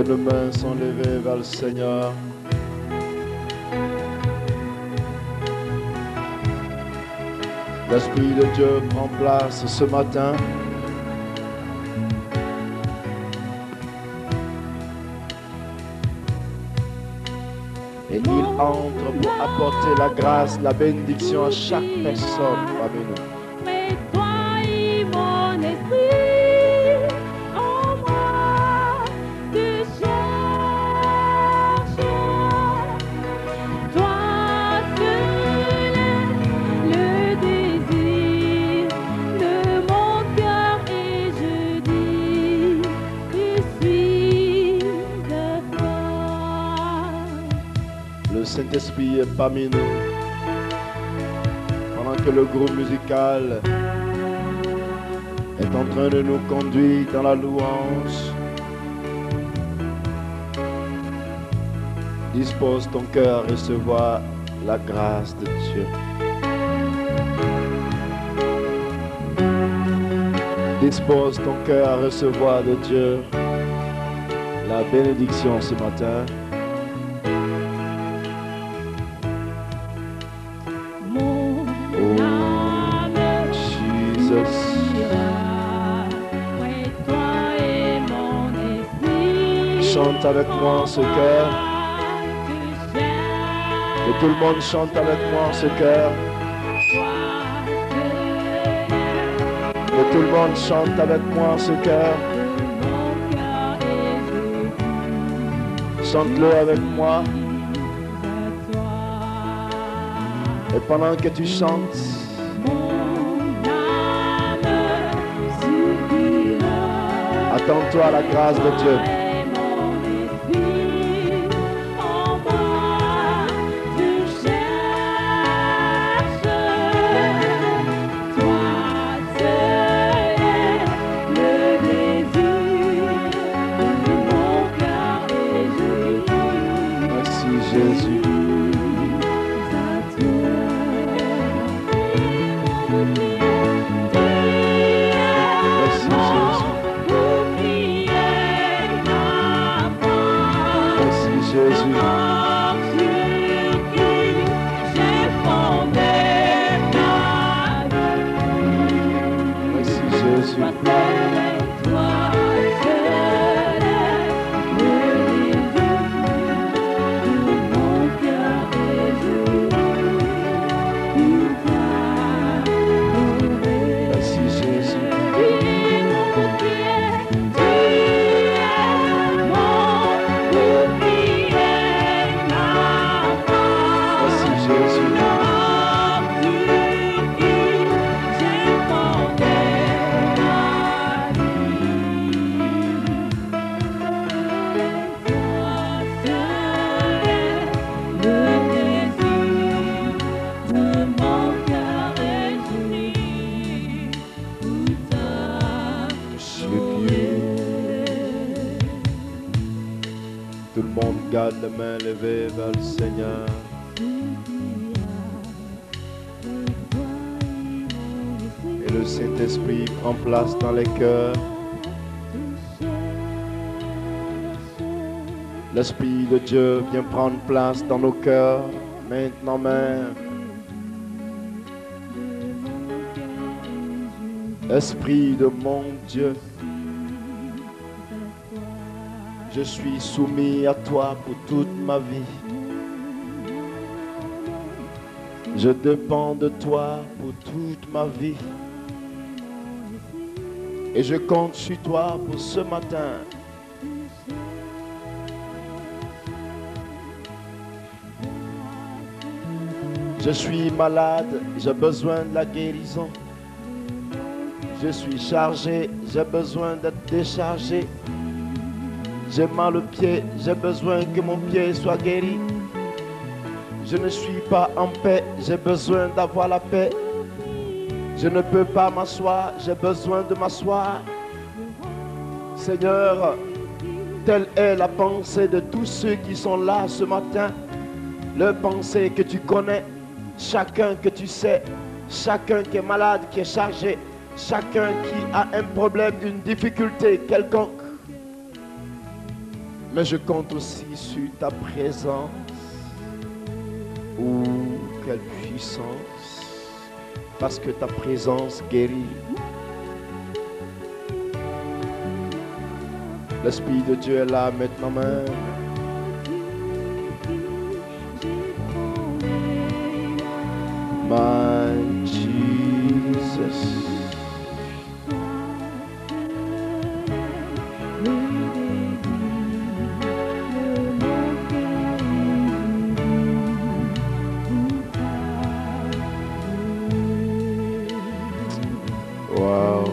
nos mains sont levées vers le Seigneur. L'Esprit de Dieu prend place ce matin. Et il entre pour apporter la grâce, la bénédiction à chaque personne parmi nous. Mais toi et mon esprit, en moi, tu cherches. Toi seul est le désir de mon cœur et je dis, je suis de toi. Le Saint-Esprit est parmi nous. Pendant que le groupe musical est en train de nous conduire dans la louange, dispose ton cœur à recevoir la grâce de Dieu. Dispose ton cœur à recevoir de Dieu la bénédiction ce matin. Mon âme Jesus. oui, toi et mon esprit. Chante avec moi ce cœur. Que tout le monde chante avec moi ce cœur. Que tout le monde chante avec moi ce cœur. Chante-le avec moi. Et pendant que tu chantes, attends-toi à la grâce de Dieu. Merci Jésus. Merci Jésus. Merci Jésus. Merci Jésus. Merci Jésus. Merci Jésus. Tout le monde garde les mains levées vers le Seigneur. Et le Saint-Esprit prend place dans les cœurs. L'Esprit de Dieu vient prendre place dans nos cœurs maintenant même. Esprit de mon Dieu, je suis soumis à toi pour toute ma vie. Je dépends de toi pour toute ma vie. Et je compte sur toi pour ce matin. Je suis malade, j'ai besoin de la guérison. Je suis chargé, j'ai besoin d'être déchargé. J'ai mal au pied, j'ai besoin que mon pied soit guéri. Je ne suis pas en paix, j'ai besoin d'avoir la paix. Je ne peux pas m'asseoir, j'ai besoin de m'asseoir. Seigneur, telle est la pensée de tous ceux qui sont là ce matin. Leur pensée que tu connais, chacun que tu sais, chacun qui est malade, qui est chargé, chacun qui a un problème, une difficulté quelconque. Mais je compte aussi sur ta présence. Oh, quelle puissance! Parce que ta présence guérit. L'Esprit de Dieu est là maintenant même. My Jesus. Wow,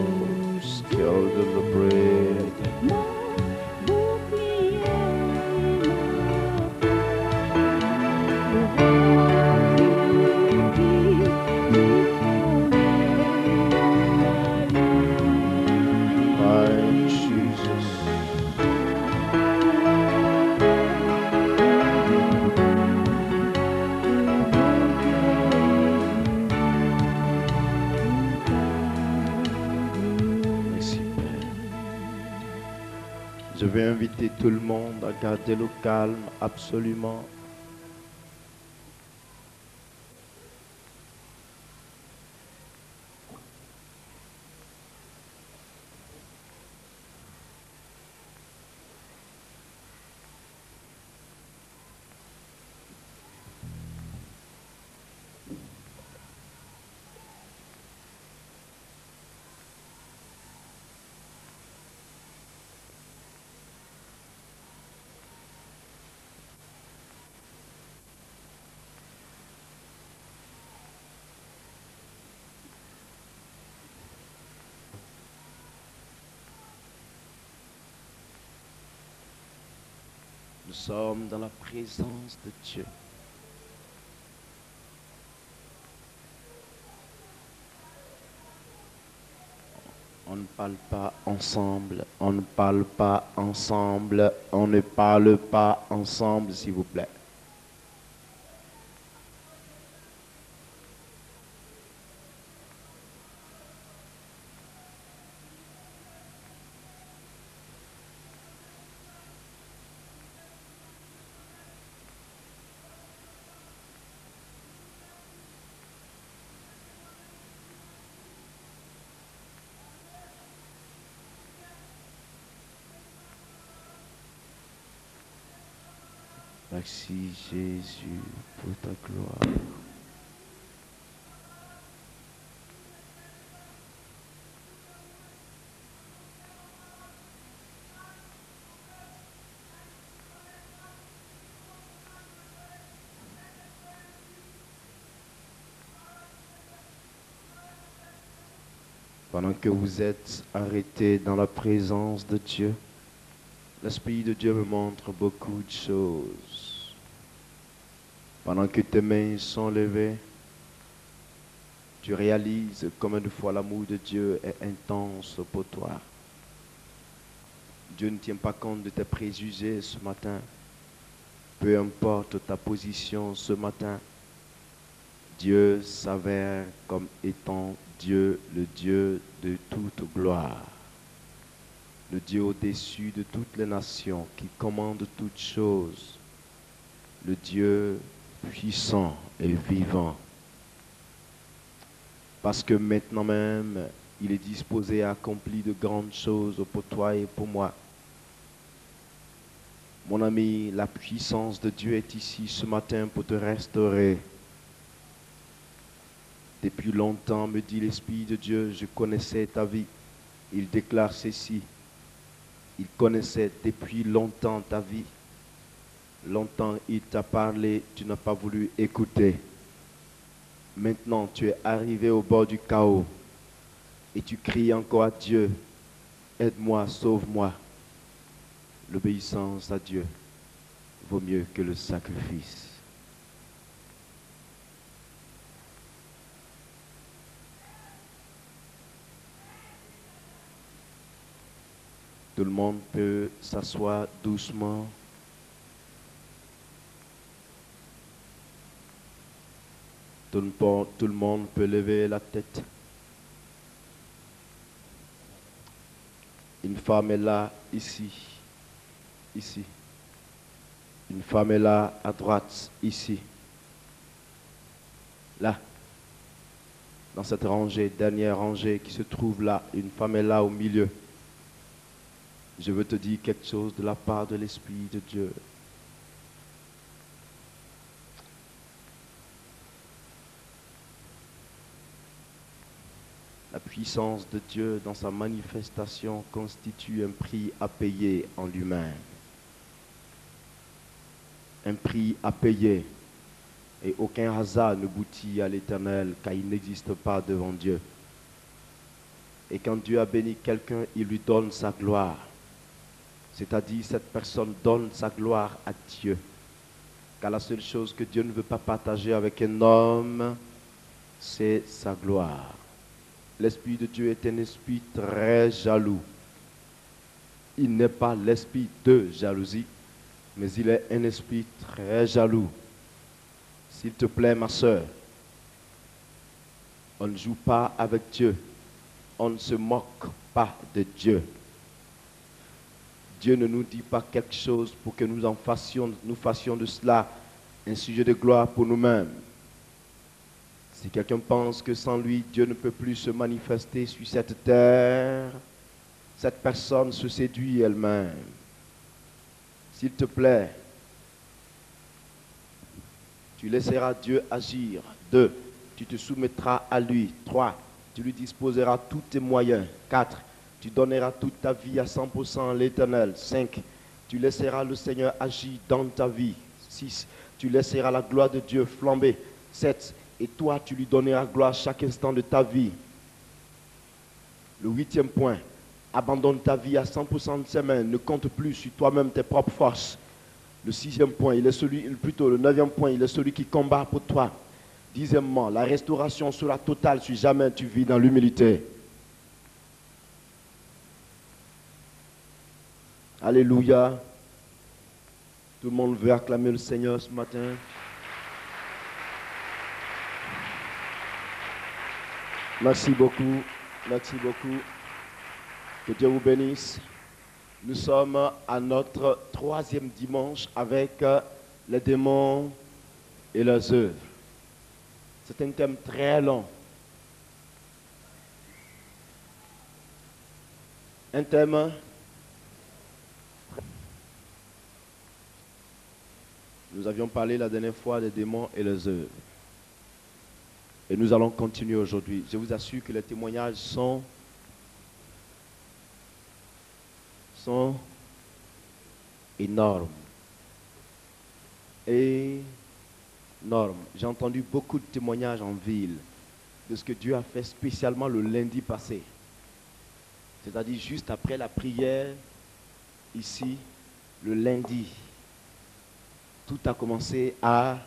still the bread. My Jesus. Merci, Père. Je vais inviter tout le monde à garder le calme, absolument. Nous sommes dans la présence de Dieu. On ne parle pas ensemble, on ne parle pas ensemble, on ne parle pas ensemble, s'il vous plaît. Merci Jésus pour ta gloire. Pendant que vous êtes arrêtés dans la présence de Dieu, l'Esprit de Dieu me montre beaucoup de choses. Pendant que tes mains sont levées, tu réalises combien de fois l'amour de Dieu est intense pour toi. Dieu ne tient pas compte de tes préjugés ce matin. Peu importe ta position ce matin, Dieu s'avère comme étant Dieu, le Dieu de toute gloire. Le Dieu au-dessus de toutes les nations, qui commande toutes choses. Le Dieu puissant et vivant. Parce que maintenant même, il est disposé à accomplir de grandes choses pour toi et pour moi. Mon ami, la puissance de Dieu est ici ce matin pour te restaurer. Depuis longtemps, me dit l'Esprit de Dieu, je connaissais ta vie. Il déclare ceci. Il connaissait depuis longtemps ta vie. Longtemps il t'a parlé, tu n'as pas voulu écouter. Maintenant tu es arrivé au bord du chaos et tu cries encore à Dieu. Aide-moi, sauve-moi. L'obéissance à Dieu vaut mieux que le sacrifice. Tout le monde peut s'asseoir doucement. Tout le monde peut lever la tête. Une femme est là, ici. Ici. Une femme est là, à droite, ici. Là. Dans cette rangée, dernière rangée qui se trouve là. Une femme est là au milieu. Je veux te dire quelque chose de la part de l'Esprit de Dieu. La puissance de Dieu dans sa manifestation constitue un prix à payer en lui-même. Un prix à payer. Et aucun hasard ne boutit à l'Éternel, car il n'existe pas devant Dieu. Et quand Dieu a béni quelqu'un, il lui donne sa gloire. C'est-à-dire, cette personne donne sa gloire à Dieu. Car la seule chose que Dieu ne veut pas partager avec un homme, c'est sa gloire. L'Esprit de Dieu est un esprit très jaloux. Il n'est pas l'esprit de jalousie, mais il est un esprit très jaloux. S'il te plaît, ma soeur, on ne joue pas avec Dieu. On ne se moque pas de Dieu. Dieu ne nous dit pas quelque chose pour que nous fassions de cela un sujet de gloire pour nous-mêmes. Si quelqu'un pense que sans lui, Dieu ne peut plus se manifester sur cette terre, cette personne se séduit elle-même. S'il te plaît, tu laisseras Dieu agir. 2, tu te soumettras à lui. 3, tu lui disposeras tous tes moyens. 4, tu donneras toute ta vie à 100% à l'Éternel. 5, tu laisseras le Seigneur agir dans ta vie. 6, tu laisseras la gloire de Dieu flamber. 7, et toi, tu lui donneras gloire chaque instant de ta vie. Le 8e point, abandonne ta vie à 100% de ses mains. Ne compte plus sur toi-même tes propres forces. Le 6e point, le 9e point, il est celui qui combat pour toi. 10e, la restauration sera totale si jamais tu vis dans l'humilité. Alléluia. Tout le monde veut acclamer le Seigneur ce matin. Merci beaucoup. Merci beaucoup. Que Dieu vous bénisse. Nous sommes à notre 3e dimanche avec les démons et leurs œuvres. C'est un thème très long. Un thème nous avions parlé la dernière fois des démons et leurs œuvres. Et nous allons continuer aujourd'hui. Je vous assure que les témoignages sont énormes. Énormes. J'ai entendu beaucoup de témoignages en ville de ce que Dieu a fait spécialement le lundi passé. C'est-à-dire juste après la prière, ici, le lundi. Tout a commencé à...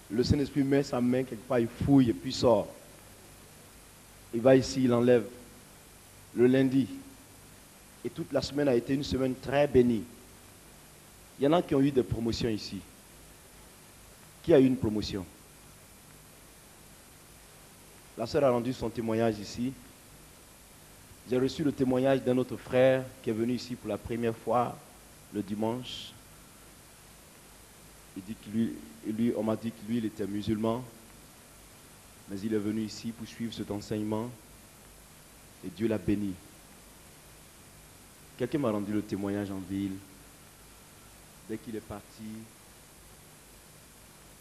Le Saint-Esprit met sa main quelque part, il fouille et puis sort. Il va ici, il enlève. Le lundi. Et toute la semaine a été une semaine très bénie. Il y en a qui ont eu des promotions ici. Qui a eu une promotion? La sœur a rendu son témoignage ici. J'ai reçu le témoignage d'un autre frère qui est venu ici pour la première fois le dimanche. Il dit que lui, on m'a dit que lui, il était musulman, mais il est venu ici pour suivre cet enseignement et Dieu l'a béni. Quelqu'un m'a rendu le témoignage en ville. Dès qu'il est parti,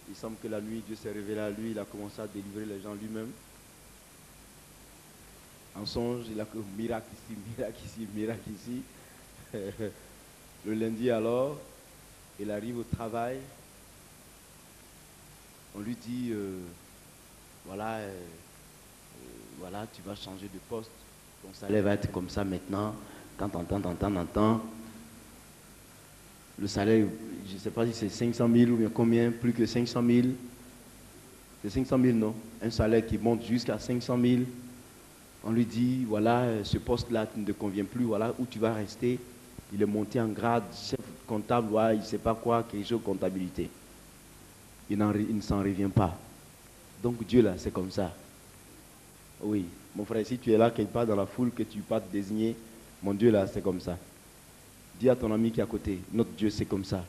il semble que la nuit, Dieu s'est révélé à lui, il a commencé à délivrer les gens lui-même. En songe, il a que miracle ici, miracle ici, miracle ici. Le lundi alors, il arrive au travail. On lui dit, voilà, tu vas changer de poste. Ton salaire va être comme ça maintenant. Quand t'entends. Le salaire, je ne sais pas si c'est 500 000 ou bien combien, plus que 500 000. C'est 500 000, non? Un salaire qui monte jusqu'à 500 000. On lui dit, voilà, ce poste-là ne te convient plus, voilà où tu vas rester. Il est monté en grade, chef comptable, ouais, il ne sait pas quoi, quelque chose de comptabilité. Il ne s'en revient pas. Donc Dieu là, c'est comme ça. Oui, mon frère, si tu es là quelque part dans la foule, que tu pas te désigner, mon Dieu là, c'est comme ça. Dis à ton ami qui est à côté, notre Dieu c'est comme ça.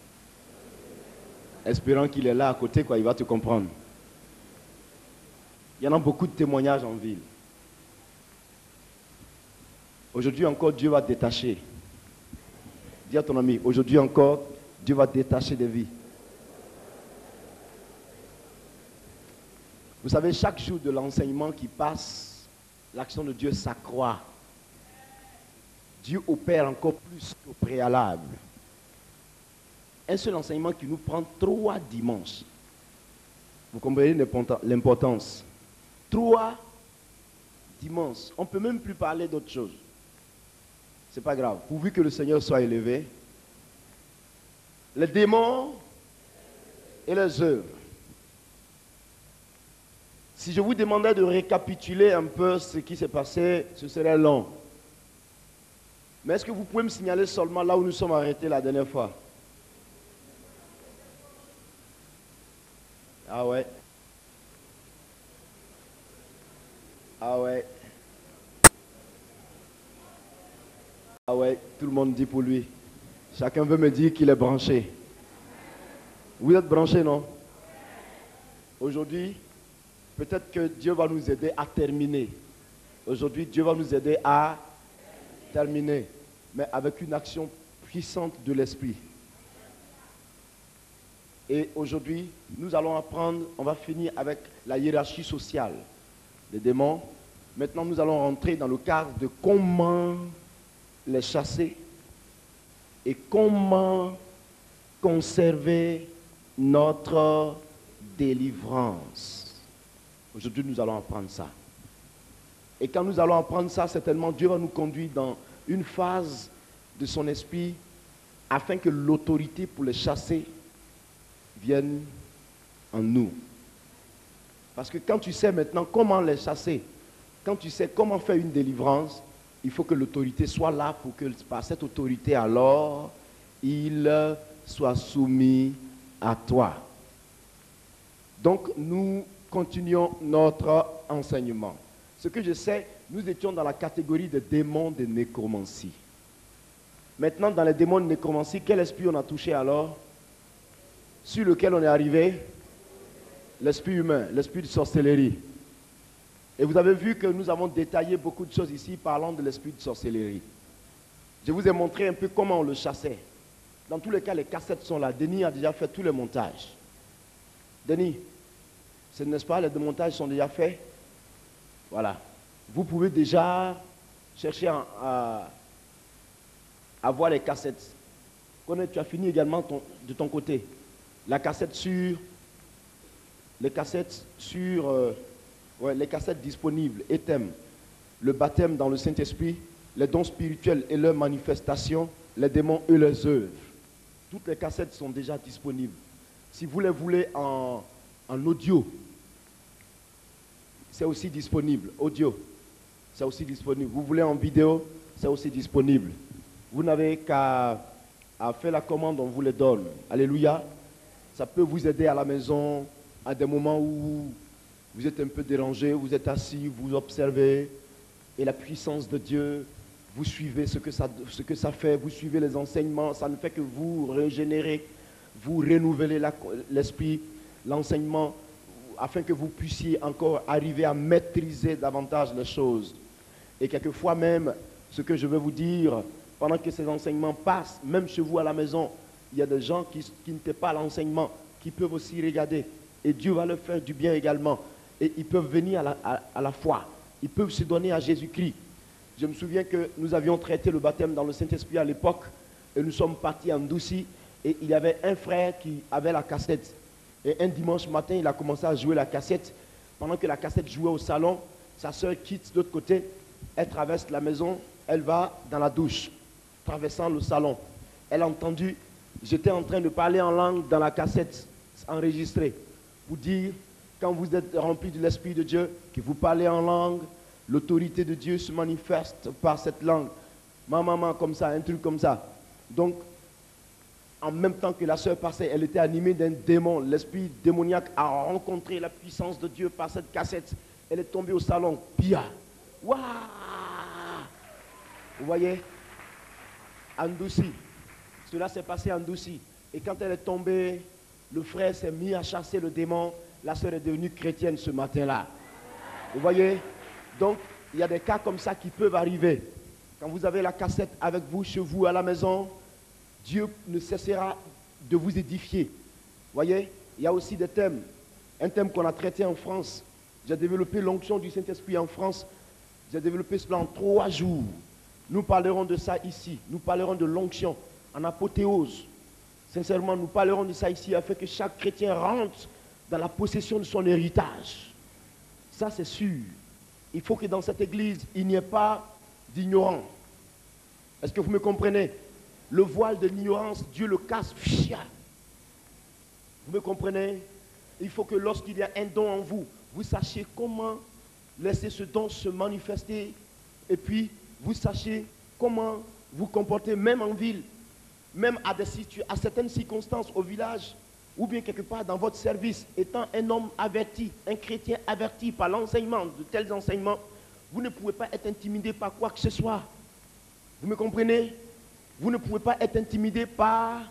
Espérant qu'il est là à côté, quoi, il va te comprendre. Il y en a beaucoup de témoignages en ville. Aujourd'hui encore, Dieu va détacher. Dis à ton ami, aujourd'hui encore, Dieu va détacher des vies. Vous savez, chaque jour de l'enseignement qui passe, l'action de Dieu s'accroît. Dieu opère encore plus qu'au préalable. Un seul enseignement qui nous prend 3 dimanches. Vous comprenez l'importance. 3 dimanches. On ne peut même plus parler d'autre chose. Ce n'est pas grave. Pourvu que le Seigneur soit élevé. Les démons et les œuvres. Si je vous demandais de récapituler un peu ce qui s'est passé, ce serait long. Mais est-ce que vous pouvez me signaler seulement là où nous sommes arrêtés la dernière fois? Ah ouais. Ah ouais. Ah ouais, tout le monde dit pour lui. Chacun veut me dire qu'il est branché. Vous êtes branché, non? Aujourd'hui, peut-être que Dieu va nous aider à terminer. Aujourd'hui, Dieu va nous aider à terminer, mais avec une action puissante de l'esprit. Et aujourd'hui, nous allons apprendre, on va finir avec la hiérarchie sociale des démons. Maintenant, nous allons rentrer dans le cadre de comment les chasser et comment conserver notre délivrance. Aujourd'hui, nous allons apprendre ça. Et quand nous allons apprendre ça, certainement, Dieu va nous conduire dans une phase de son esprit afin que l'autorité pour les chasser vienne en nous. Parce que quand tu sais maintenant comment les chasser, quand tu sais comment faire une délivrance, il faut que l'autorité soit là pour que par cette autorité alors, il soit soumis à toi. Donc nous continuons notre enseignement. Ce que je sais, nous étions dans la catégorie des démons de nécromancie. Maintenant, dans les démons de nécromancie, quel esprit on a touché alors? Sur lequel on est arrivé? L'esprit humain, l'esprit de sorcellerie. Et vous avez vu que nous avons détaillé beaucoup de choses ici parlant de l'esprit de sorcellerie. Je vous ai montré un peu comment on le chassait. Dans tous les cas, les cassettes sont là. Denis a déjà fait tous les montages. Denis, n'est-ce pas, les démontages sont déjà faits? Voilà. Vous pouvez déjà chercher à voir les cassettes. Tu as fini également de ton côté. La cassette sur... Les cassettes disponibles et thèmes. Le baptême dans le Saint-Esprit, les dons spirituels et leurs manifestations, les démons et leurs œuvres. Toutes les cassettes sont déjà disponibles. Si vous les voulez en audio, c'est aussi disponible. Audio, c'est aussi disponible. Vous voulez en vidéo, c'est aussi disponible. Vous n'avez qu'à faire la commande, on vous les donne. Alléluia. Ça peut vous aider à la maison, à des moments où vous êtes un peu dérangé, vous êtes assis, vous observez, et la puissance de Dieu, vous suivez ce que ça fait, vous suivez les enseignements, ça ne fait que vous régénérer, vous renouveler l'esprit, l'enseignement, afin que vous puissiez encore arriver à maîtriser davantage les choses. Et quelquefois même, ce que je veux vous dire, pendant que ces enseignements passent, même chez vous à la maison, il y a des gens qui n'étaient pas à l'enseignement, qui peuvent aussi regarder. Et Dieu va leur faire du bien également. Et ils peuvent venir à la foi. Ils peuvent se donner à Jésus-Christ. Je me souviens que nous avions traité le baptême dans le Saint-Esprit à l'époque. Et nous sommes partis en Doucy. Et il y avait un frère qui avait la cassette. Et un dimanche matin, il a commencé à jouer la cassette. Pendant que la cassette jouait au salon, sa soeur quitte de l'autre côté. Elle traverse la maison. Elle va dans la douche, traversant le salon. Elle a entendu, j'étais en train de parler en langue dans la cassette enregistrée. Pour dire, quand vous êtes rempli de l'Esprit de Dieu, que vous parlez en langue, l'autorité de Dieu se manifeste par cette langue. Maman, comme ça, un truc comme ça. Donc, en même temps que la sœur passait, elle était animée d'un démon. L'esprit démoniaque a rencontré la puissance de Dieu par cette cassette. Elle est tombée au salon. Pia. Waouh! Vous voyez? Andouci. Cela s'est passé en Doucy. Et quand elle est tombée, le frère s'est mis à chasser le démon. La sœur est devenue chrétienne ce matin-là. Vous voyez? Donc, il y a des cas comme ça qui peuvent arriver. Quand vous avez la cassette avec vous, chez vous, à la maison, Dieu ne cessera de vous édifier. Vous voyez? Il y a aussi des thèmes. Un thème qu'on a traité en France. J'ai développé l'onction du Saint-Esprit en France. J'ai développé cela en 3 jours. Nous parlerons de ça ici. Nous parlerons de l'onction en apothéose. Sincèrement, nous parlerons de ça ici afin que chaque chrétien rentre dans la possession de son héritage. Ça, c'est sûr. Il faut que dans cette église, il n'y ait pas d'ignorants. Est-ce que vous me comprenez? Le voile de l'ignorance, Dieu le casse. Vous me comprenez? Il faut que lorsqu'il y a un don en vous, vous sachiez comment laisser ce don se manifester. Et puis, vous sachiez comment vous comporter, même en ville, même à certaines circonstances au village, ou bien quelque part dans votre service, étant un homme averti, un chrétien averti par l'enseignement, de tels enseignements, vous ne pouvez pas être intimidé par quoi que ce soit. Vous me comprenez? Vous ne pouvez pas être intimidé par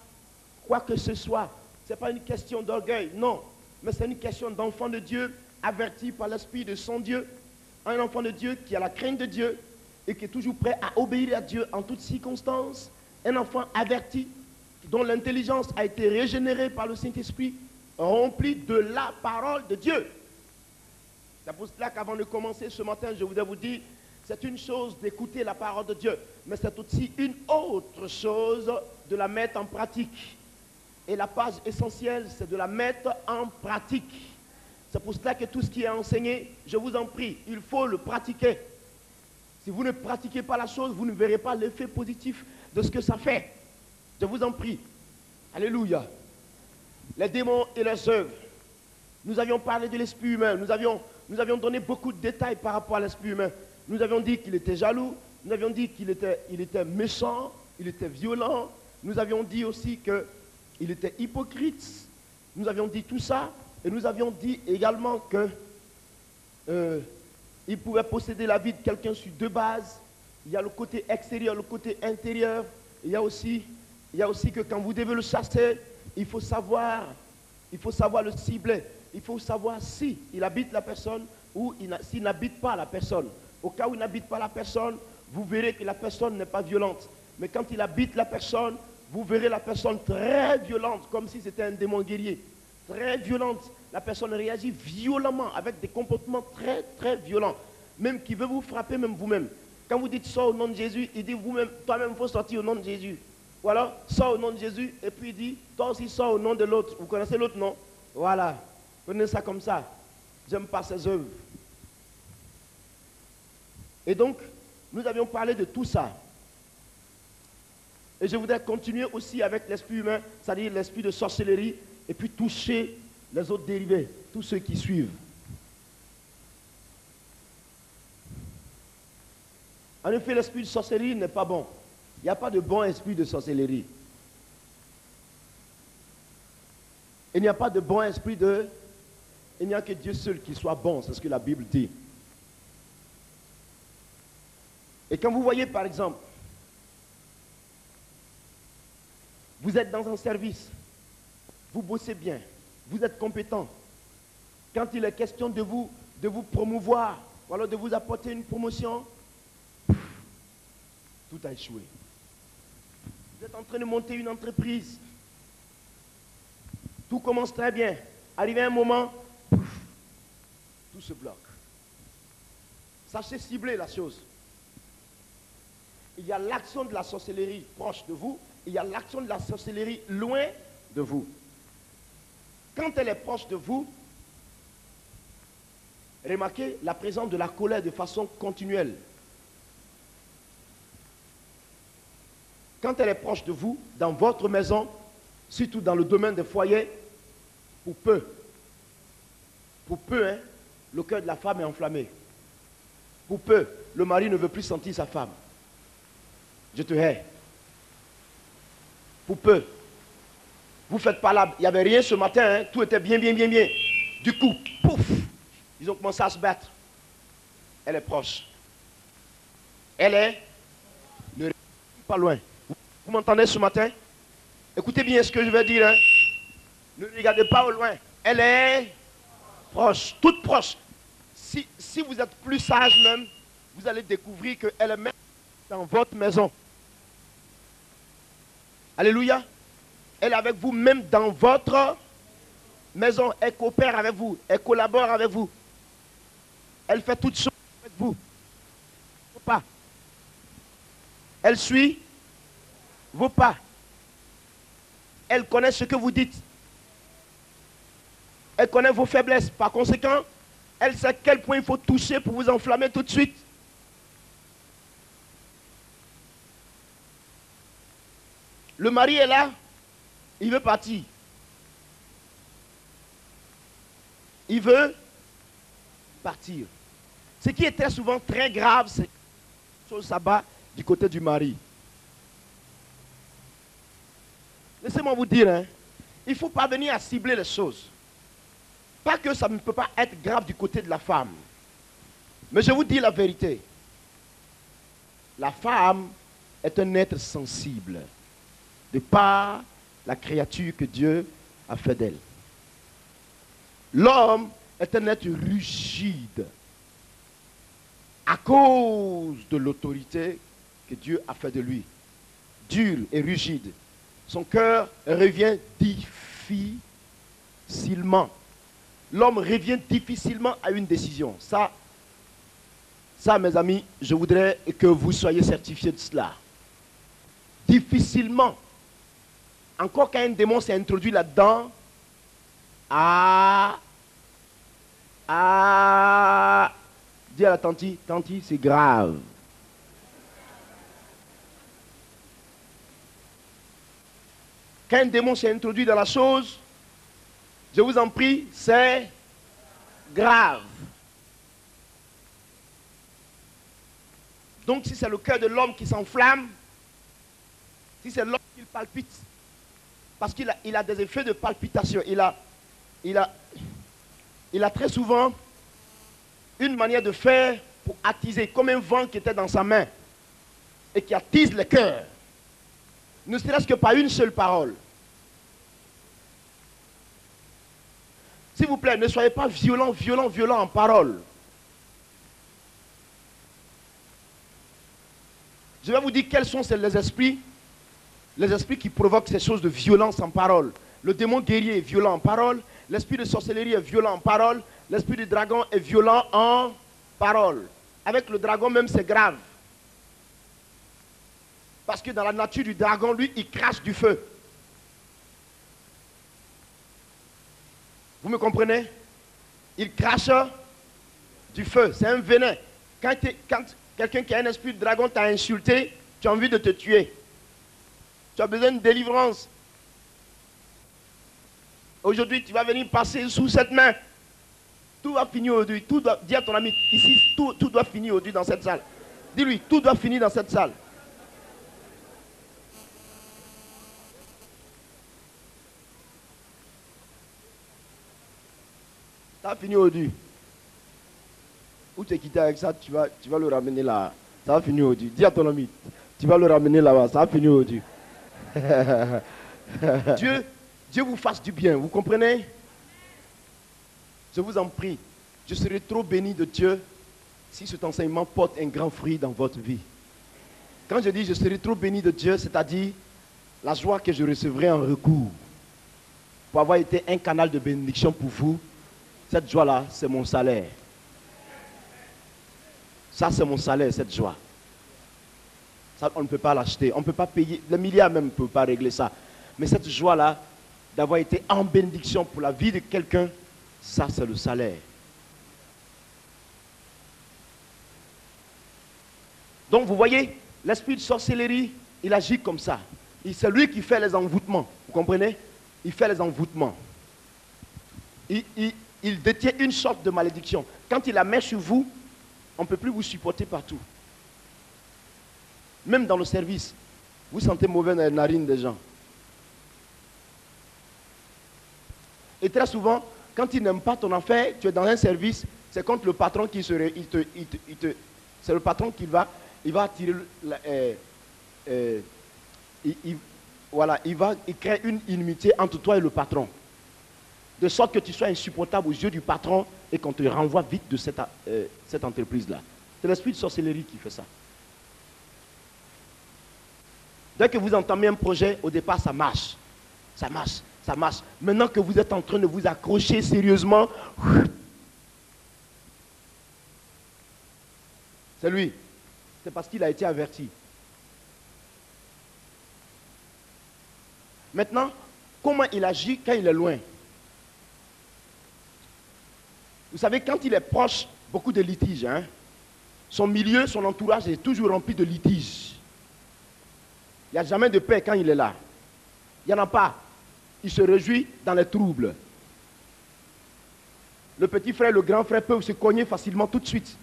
quoi que ce soit. Ce n'est pas une question d'orgueil, non. Mais c'est une question d'enfant de Dieu, averti par l'Esprit de son Dieu. Un enfant de Dieu qui a la crainte de Dieu et qui est toujours prêt à obéir à Dieu en toutes circonstances. Un enfant averti dont l'intelligence a été régénérée par le Saint-Esprit, rempli de la parole de Dieu. C'est pour cela qu'avant de commencer ce matin, je voudrais vous dire, c'est une chose d'écouter la parole de Dieu, mais c'est aussi une autre chose de la mettre en pratique. Et la page essentielle, c'est de la mettre en pratique. C'est pour cela que tout ce qui est enseigné, je vous en prie, il faut le pratiquer. Si vous ne pratiquez pas la chose, vous ne verrez pas l'effet positif de ce que ça fait. Je vous en prie. Alléluia. Les démons et leurs œuvres. Nous avions parlé de l'esprit humain. Nous avions donné beaucoup de détails par rapport à l'esprit humain. Nous avions dit qu'il était jaloux. Nous avions dit qu'il était méchant. Il était violent. Nous avions dit aussi qu'il était hypocrite. Nous avions dit tout ça. Et nous avions dit également qu'il pouvait posséder la vie de quelqu'un sur 2 bases. Il y a le côté extérieur, le côté intérieur. Il y a aussi que quand vous devez le chasser, il faut savoir le cibler. Il faut savoir si il habite la personne ou s'il n'habite pas la personne. Au cas où il n'habite pas la personne, vous verrez que la personne n'est pas violente. Mais quand il habite la personne, vous verrez la personne très violente, comme si c'était un démon guerrier. Très violente. La personne réagit violemment, avec des comportements très, très violents. Même qui veut vous frapper, même vous-même. Quand vous dites sors au nom de Jésus, il dit vous-même, toi-même, il faut sortir au nom de Jésus. Voilà, sors au nom de Jésus, et puis il dit, toi aussi sors au nom de l'autre. Vous connaissez l'autre, non? Voilà, prenez ça comme ça. J'aime pas ses œuvres. Et donc, nous avions parlé de tout ça. Et je voudrais continuer aussi avec l'esprit humain, c'est-à-dire l'esprit de sorcellerie, et puis toucher les autres dérivés, tous ceux qui suivent. En effet, l'esprit de sorcellerie n'est pas bon. Il n'y a pas de bon esprit de sorcellerie. Il n'y a pas de bon esprit de... Il n'y a que Dieu seul qui soit bon, c'est ce que la Bible dit. Et quand vous voyez, par exemple, vous êtes dans un service, vous bossez bien, vous êtes compétent. Quand il est question de vous promouvoir, ou alors de vous apporter une promotion, tout a échoué. Vous êtes en train de monter une entreprise. Tout commence très bien. Arrivé un moment, tout se bloque. Sachez cibler la chose. Il y a l'action de la sorcellerie proche de vous, il y a l'action de la sorcellerie loin de vous. Quand elle est proche de vous, remarquez la présence de la colère de façon continuelle. Quand elle est proche de vous, dans votre maison, surtout dans le domaine des foyers, pour peu, hein, le cœur de la femme est enflammé. Pour peu, le mari ne veut plus sentir sa femme. Je te hais. Pour peu. Vous faites pas là. Il n'y avait rien ce matin, hein, tout était bien, bien, bien, bien. Du coup, pouf, ils ont commencé à se battre. Elle est proche. Elle est pas loin. Vous m'entendez ce matin? Écoutez bien ce que je vais dire. Hein. Ne regardez pas au loin. Elle est proche, toute proche. Si vous êtes plus sage même, vous allez découvrir qu'elle est même dans votre maison. Alléluia. Elle est avec vous même dans votre maison. Elle coopère avec vous. Elle collabore avec vous. Elle fait toutes choses avec vous. Pas. Elle suit vos pas. Elle connaît ce que vous dites. Elle connaît vos faiblesses. Par conséquent, elle sait à quel point il faut toucher pour vous enflammer tout de suite. Le mari est là. Il veut partir. Il veut partir. Ce qui est très souvent très grave, c'est que ça bat du côté du mari. Laissez-moi vous dire, hein, il ne faut pas venir à cibler les choses. Pas que ça ne peut pas être grave du côté de la femme. Mais je vous dis la vérité. La femme est un être sensible. De par la créature que Dieu a fait d'elle. L'homme est un être rigide. À cause de l'autorité que Dieu a fait de lui. Dur et rigide. Son cœur revient difficilement. L'homme revient difficilement à une décision. Ça, mes amis, je voudrais que vous soyez certifiés de cela. Difficilement. Encore quand un démon s'est introduit là-dedans, dis à la tanti, c'est grave. Quand un démon s'est introduit dans la chose, je vous en prie, c'est grave. Donc si c'est le cœur de l'homme qui s'enflamme, si c'est l'homme qui palpite, parce qu'il a des effets de palpitation, il a très souvent une manière de faire pour attiser, comme un vent qui était dans sa main et qui attise le cœur. Ne serait-ce que par une seule parole. S'il vous plaît, ne soyez pas violent en parole. Je vais vous dire quels sont les esprits qui provoquent ces choses de violence en parole. Le démon guerrier est violent en parole. L'esprit de sorcellerie est violent en parole. L'esprit du dragon est violent en parole. Avec le dragon même, c'est grave. Parce que dans la nature du dragon, lui, il crache du feu. Vous me comprenez? Il crache du feu. C'est un venin. Quand quelqu'un qui a un esprit de dragon t'a insulté, tu as envie de te tuer. Tu as besoin de délivrance. Aujourd'hui, tu vas venir passer sous cette main. Tout va finir aujourd'hui. Dis à ton ami, ici, tout doit finir aujourd'hui dans cette salle. Dis-lui, tout doit finir dans cette salle. Ça va finir aujourd'hui. Où tu es quitté avec ça, tu vas le ramener là. Ça va finir aujourd'hui. Dis à ton ami, tu vas le ramener là-bas. Ça va finir aujourd'hui. Dieu vous fasse du bien, vous comprenez? Je vous en prie, je serai trop béni de Dieu si cet enseignement porte un grand fruit dans votre vie. Quand je dis je serai trop béni de Dieu, c'est-à-dire la joie que je recevrai en recours pour avoir été un canal de bénédiction pour vous, cette joie-là, c'est mon salaire. Ça, c'est mon salaire, cette joie. Ça, on ne peut pas l'acheter. On ne peut pas payer. Le milliard même ne peut pas régler ça. Mais cette joie-là, d'avoir été en bénédiction pour la vie de quelqu'un, ça, c'est le salaire. Donc, vous voyez, l'esprit de sorcellerie, il agit comme ça. C'est lui qui fait les envoûtements. Vous comprenez? Il fait les envoûtements. Il détient une sorte de malédiction. Quand il la met sur vous, on ne peut plus vous supporter partout. Même dans le service, vous sentez mauvais dans les narines des gens. Et très souvent, quand il n'aime pas ton affaire, tu es dans un service, c'est contre le patron qui serait, c'est le patron qui va attirer, voilà, il crée une inimitié entre toi et le patron. De sorte que tu sois insupportable aux yeux du patron et qu'on te renvoie vite de cette entreprise-là. C'est l'esprit de sorcellerie qui fait ça. Dès que vous entamez un projet, au départ, ça marche. Ça marche, ça marche. Maintenant que vous êtes en train de vous accrocher sérieusement, c'est lui. C'est parce qu'il a été averti. Maintenant, comment il agit quand il est loin? Vous savez, quand il est proche, beaucoup de litiges. Hein? Son milieu, son entourage est toujours rempli de litiges. Il n'y a jamais de paix quand il est là. Il n'y en a pas. Il se réjouit dans les troubles. Le petit frère et le grand frère peuvent se cogner facilement tout de suite.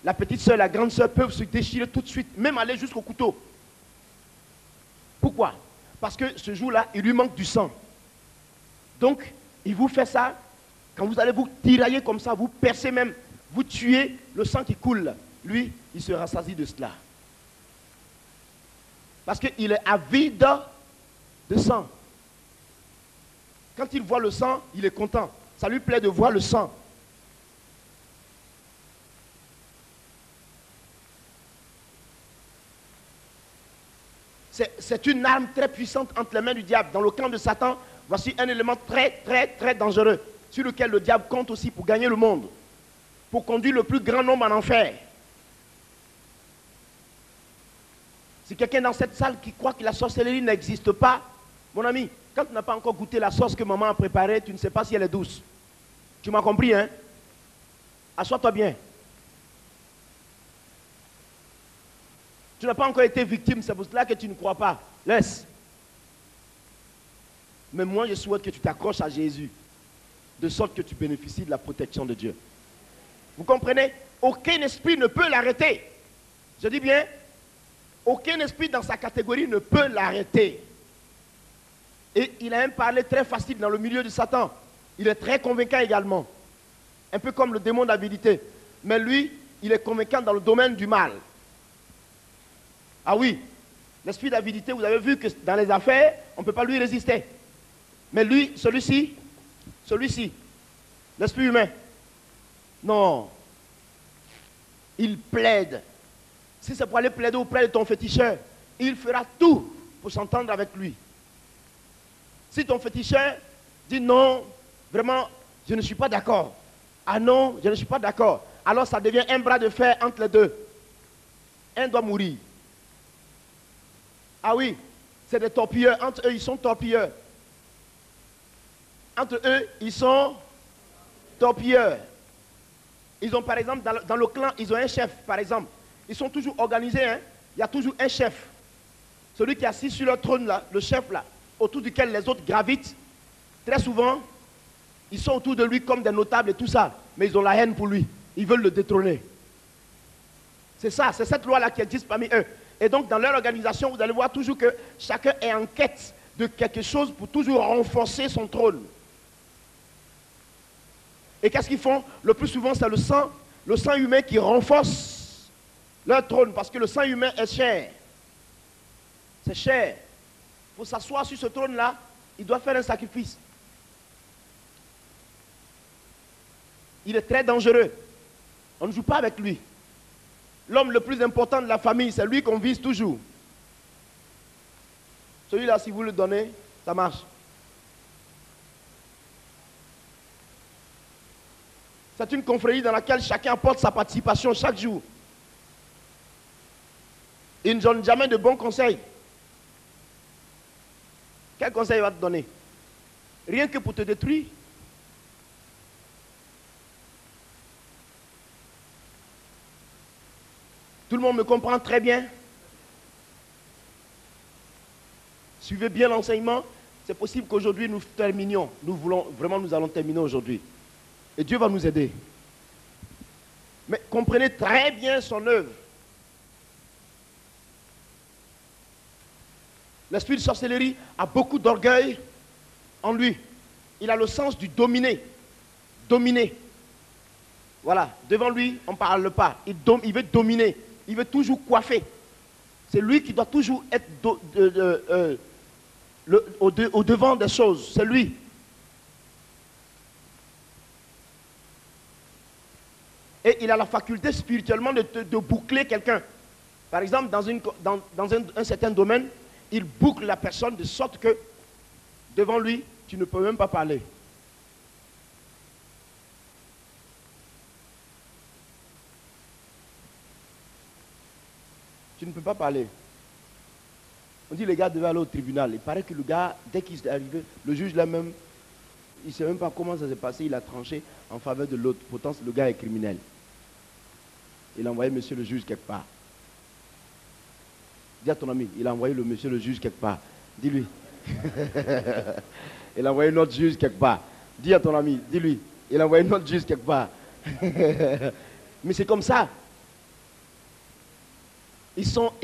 La petite soeur et la grande soeur peuvent se déchirer tout de suite, même aller jusqu'au couteau. Pourquoi? Parce que ce jour-là, il lui manque du sang. Donc, il vous fait ça. Quand vous allez vous tirailler comme ça, vous percez même, vous tuez le sang qui coule. Lui, il se rassasie de cela. Parce qu'il est avide de sang. Quand il voit le sang, il est content. Ça lui plaît de voir le sang. C'est une arme très puissante entre les mains du diable. Dans le camp de Satan, voici un élément très, très, très dangereux sur lequel le diable compte aussi pour gagner le monde, pour conduire le plus grand nombre en enfer. Si quelqu'un dans cette salle qui croit que la sorcellerie n'existe pas, mon ami, quand tu n'as pas encore goûté la sauce que maman a préparée, tu ne sais pas si elle est douce. Tu m'as compris, hein? Assois-toi bien. Tu n'as pas encore été victime, c'est pour cela que tu ne crois pas. Laisse. Mais moi, je souhaite que tu t'accroches à Jésus, de sorte que tu bénéficies de la protection de Dieu. Vous comprenez? Aucun esprit ne peut l'arrêter. Je dis bien, aucun esprit dans sa catégorie ne peut l'arrêter. Et il a un parler très facile dans le milieu de Satan. Il est très convaincant également. Un peu comme le démon d'avidité. Mais lui, il est convaincant dans le domaine du mal. Ah oui, l'esprit d'avidité, vous avez vu que dans les affaires, on ne peut pas lui résister. Mais lui, celui-ci, l'esprit humain, non. Il plaide. Si c'est pour aller plaider auprès de ton féticheur, il fera tout pour s'entendre avec lui. Si ton féticheur dit non, vraiment, je ne suis pas d'accord. Ah non, je ne suis pas d'accord. Alors ça devient un bras de fer entre les deux. Un doit mourir. Ah oui, c'est des torpilleurs. Entre eux, ils sont torpilleurs. Entre eux, ils sont torpilleurs. Ils ont par exemple, dans le clan, ils ont un chef, par exemple. Ils sont toujours organisés, hein. Il y a toujours un chef. Celui qui est assis sur le trône, là, le chef, là, autour duquel les autres gravitent. Très souvent, ils sont autour de lui comme des notables et tout ça. Mais ils ont la haine pour lui. Ils veulent le détrôner. C'est ça, c'est cette loi-là qui existe parmi eux. Et donc, dans leur organisation, vous allez voir toujours que chacun est en quête de quelque chose pour toujours renforcer son trône. Et qu'est-ce qu'ils font? Le plus souvent, c'est le sang humain qui renforce leur trône, parce que le sang humain est cher. C'est cher. Pour s'asseoir sur ce trône-là, il doit faire un sacrifice. Il est très dangereux. On ne joue pas avec lui. L'homme le plus important de la famille, c'est lui qu'on vise toujours. Celui-là, si vous le donnez, ça marche. C'est une confrérie dans laquelle chacun apporte sa participation chaque jour. Il ne donne jamais de bons conseils. Quel conseil il va te donner? Rien que pour te détruire. Tout le monde me comprend très bien. Suivez bien l'enseignement. C'est possible qu'aujourd'hui nous terminions. Nous allons terminer aujourd'hui. Et Dieu va nous aider. Mais comprenez très bien son œuvre. L'esprit de sorcellerie a beaucoup d'orgueil en lui. Il a le sens du dominer. Dominer. Voilà. Devant lui, on ne parle pas. Il veut dominer. Il veut toujours coiffer. C'est lui qui doit toujours être au devant des choses. C'est lui. Et il a la faculté spirituellement de boucler quelqu'un. Par exemple, dans un certain domaine, il boucle la personne de sorte que devant lui, tu ne peux même pas parler. Tu ne peux pas parler. On dit les gars devaient aller au tribunal. Il paraît que le gars, dès qu'il est arrivé, le juge là même, il ne sait même pas comment ça s'est passé. Il a tranché en faveur de l'autre. Pourtant, le gars est criminel. Il a envoyé monsieur le juge quelque part. Dis à ton ami, il a envoyé le monsieur le juge quelque part. Dis-lui. Il a envoyé notre juge quelque part. Dis à ton ami, dis-lui. Il a envoyé notre juge quelque part. Mais c'est comme ça. Ils sont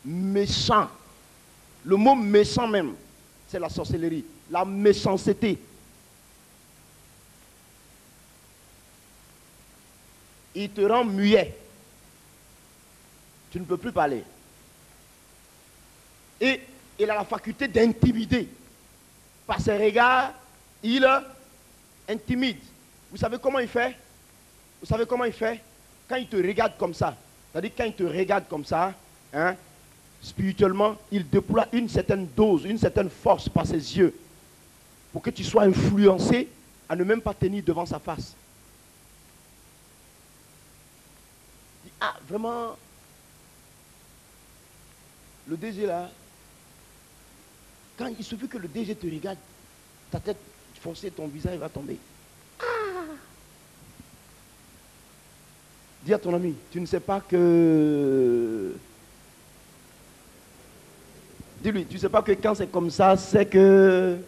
méchants. Le mot méchant même, c'est la sorcellerie. La méchanceté. Il te rend muet. Tu ne peux plus parler. Et il a la faculté d'intimider. Par ses regards, il intimide. Vous savez comment il fait? Vous savez comment il fait? Quand il te regarde comme ça, c'est-à-dire quand il te regarde comme ça, hein, spirituellement, il déploie une certaine dose, une certaine force par ses yeux pour que tu sois influencé à ne même pas tenir devant sa face. Ah, vraiment, le DG là, quand il suffit que le DG te regarde, ta tête foncée, ton visage va tomber. Ah. Dis à ton ami, tu ne sais pas que... Dis-lui, tu ne sais pas que quand c'est comme ça, c'est que...